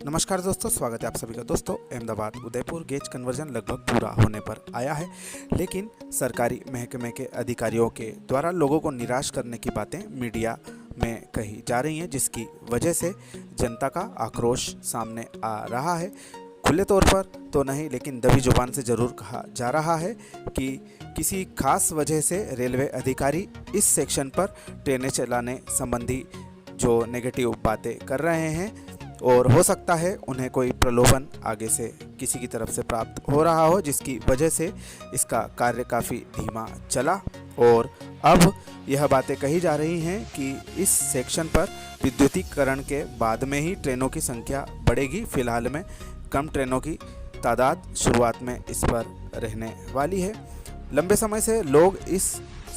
नमस्कार दोस्तों, स्वागत है आप सभी का। दोस्तों, अहमदाबाद उदयपुर गेज कन्वर्जन लगभग पूरा होने पर आया है, लेकिन सरकारी महकमे के अधिकारियों के द्वारा लोगों को निराश करने की बातें मीडिया में कही जा रही हैं, जिसकी वजह से जनता का आक्रोश सामने आ रहा है। खुले तौर पर तो नहीं, लेकिन दबी जुबान से ज़रूर कहा जा रहा है कि किसी खास वजह से रेलवे अधिकारी इस सेक्शन पर ट्रेनें चलाने संबंधी जो नेगेटिव बातें कर रहे हैं, और हो सकता है उन्हें कोई प्रलोभन आगे से किसी की तरफ से प्राप्त हो रहा हो, जिसकी वजह से इसका कार्य काफ़ी धीमा चला। और अब यह बातें कही जा रही हैं कि इस सेक्शन पर विद्युतीकरण के बाद में ही ट्रेनों की संख्या बढ़ेगी। फिलहाल में कम ट्रेनों की तादाद शुरुआत में इस पर रहने वाली है। लंबे समय से लोग इस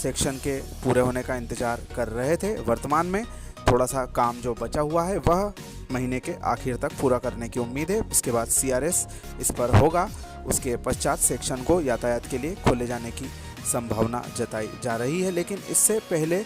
सेक्शन के पूरे होने का इंतज़ार कर रहे थे। वर्तमान में थोड़ा सा काम जो बचा हुआ है वह महीने के आखिर तक पूरा करने की उम्मीद है। उसके बाद CRS इस पर होगा। उसके पश्चात सेक्शन को यातायात के लिए खोले जाने की संभावना जताई जा रही है। लेकिन इससे पहले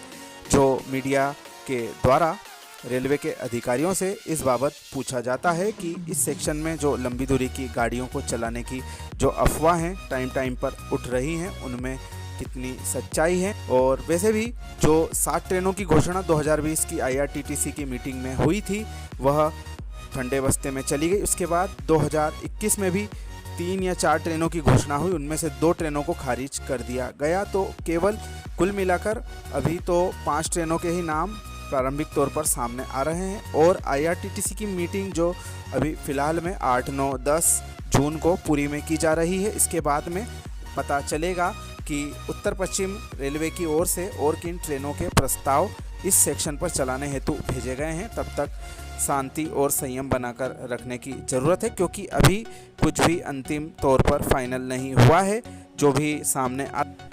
जो मीडिया के द्वारा रेलवे के अधिकारियों से इस बाबत पूछा जाता है कि इस सेक्शन में जो लंबी दूरी की गाड़ियों को चलाने की जो अफवाहें टाइम पर उठ रही हैं, उनमें कितनी सच्चाई है। और वैसे भी जो 7 ट्रेनों की घोषणा 2020 की IRTTC की मीटिंग में हुई थी, वह ठंडे बस्ते में चली गई। उसके बाद 2021 में भी 3 या 4 ट्रेनों की घोषणा हुई, उनमें से 2 ट्रेनों को खारिज कर दिया गया। तो केवल कुल मिलाकर अभी तो 5 ट्रेनों के ही नाम प्रारंभिक तौर पर सामने आ रहे हैं। और IRTTC की मीटिंग जो अभी फ़िलहाल में 8, 9, 10 जून को पुरी में की जा रही है, इसके बाद में पता चलेगा कि उत्तर पश्चिम रेलवे की ओर से और किन ट्रेनों के प्रस्ताव इस सेक्शन पर चलाने हेतु भेजे गए हैं। तब तक शांति और संयम बनाकर रखने की ज़रूरत है, क्योंकि अभी कुछ भी अंतिम तौर पर फाइनल नहीं हुआ है। जो भी सामने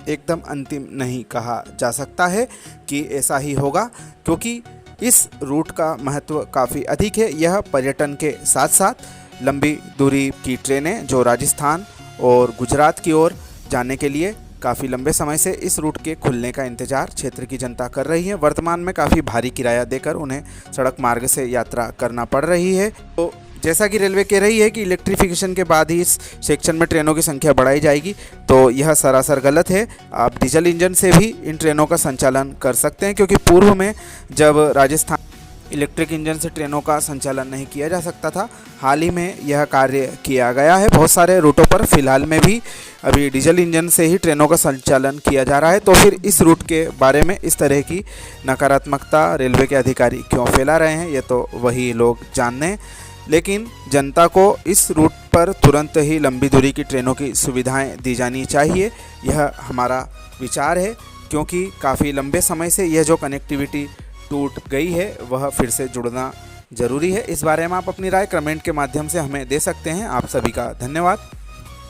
एकदम अंतिम नहीं कहा जा सकता है कि ऐसा ही होगा, क्योंकि इस रूट का महत्व काफ़ी अधिक है। यह पर्यटन के साथ साथ लंबी दूरी की ट्रेनें जो राजस्थान और गुजरात की ओर जाने के लिए काफ़ी लंबे समय से इस रूट के खुलने का इंतज़ार क्षेत्र की जनता कर रही है। वर्तमान में काफ़ी भारी किराया देकर उन्हें सड़क मार्ग से यात्रा करना पड़ रही है। तो जैसा कि रेलवे कह रही है कि इलेक्ट्रिफिकेशन के बाद ही इस सेक्शन में ट्रेनों की संख्या बढ़ाई जाएगी, तो यह सरासर गलत है। आप डीजल इंजन से भी इन ट्रेनों का संचालन कर सकते हैं, क्योंकि पूर्व में जब राजस्थान इलेक्ट्रिक इंजन से ट्रेनों का संचालन नहीं किया जा सकता था, हाल ही में यह कार्य किया गया है। बहुत सारे रूटों पर फिलहाल में भी अभी डीजल इंजन से ही ट्रेनों का संचालन किया जा रहा है। तो फिर इस रूट के बारे में इस तरह की नकारात्मकता रेलवे के अधिकारी क्यों फैला रहे हैं, ये तो वही लोग जानने। लेकिन जनता को इस रूट पर तुरंत ही लंबी दूरी की ट्रेनों की सुविधाएं दी जानी चाहिए, यह हमारा विचार है। क्योंकि काफ़ी लंबे समय से यह जो कनेक्टिविटी टूट गई है, वह फिर से जुड़ना ज़रूरी है। इस बारे में आप अपनी राय कमेंट के माध्यम से हमें दे सकते हैं। आप सभी का धन्यवाद।